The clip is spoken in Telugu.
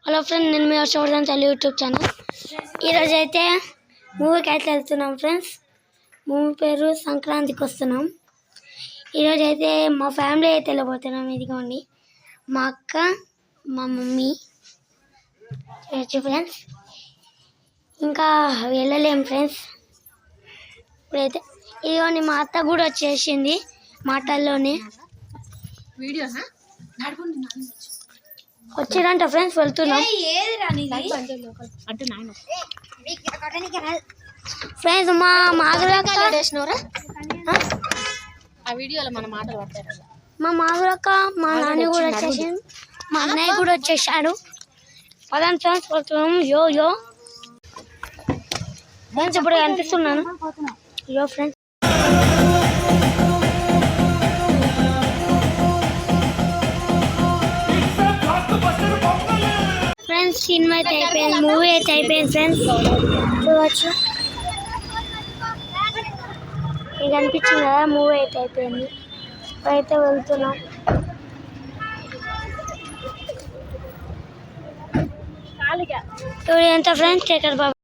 హలో ఫ్రెండ్స్, నేను మీ హర్షవర్ధన్ తల్లి యూట్యూబ్ ఛానల్. ఈరోజు అయితే మూవీకి అయితే వెళ్తున్నాం ఫ్రెండ్స్. మూవీ పేరు సంక్రాంతికి వస్తున్నాం. ఈరోజు అయితే మా ఫ్యామిలీ అయితే వెళ్ళిపోతున్నాం. ఇదిగోండి మా అక్క, మా మమ్మీ ఫ్రెండ్స్. ఇంకా వెళ్ళలేం ఫ్రెండ్స్. ఇప్పుడైతే ఇదిగోండి మా అత్త కూడా వచ్చేసింది మాటల్లోనే. వచ్చిరంట ఫ్రెండ్స్, వెళ్తున్నాం ఫ్రెండ్స్. మా మాగురక్క మా మాగురక్క మా నాన్న కూడా వచ్చేసింది, మా అన్నయ్య కూడా వచ్చేసాడు. పదండి ఫ్రెండ్స్, వెళ్తున్నాం. యో యో ఫ్రెండ్స్, ఇప్పుడు కనిపిస్తున్నాను. యో ఫ్రెండ్స్, సినిమా అయితే అయిపోయింది, మూవీ అయితే అయిపోయింది ఫ్రెండ్స్. చూడవచ్చు, మీకు అనిపించింది కదా, మూవీ అయితే అయిపోయింది. ఇప్పుడైతే వెళ్తున్నాం. ఎంత ఫ్రెండ్స్, టేకర్ బాబు.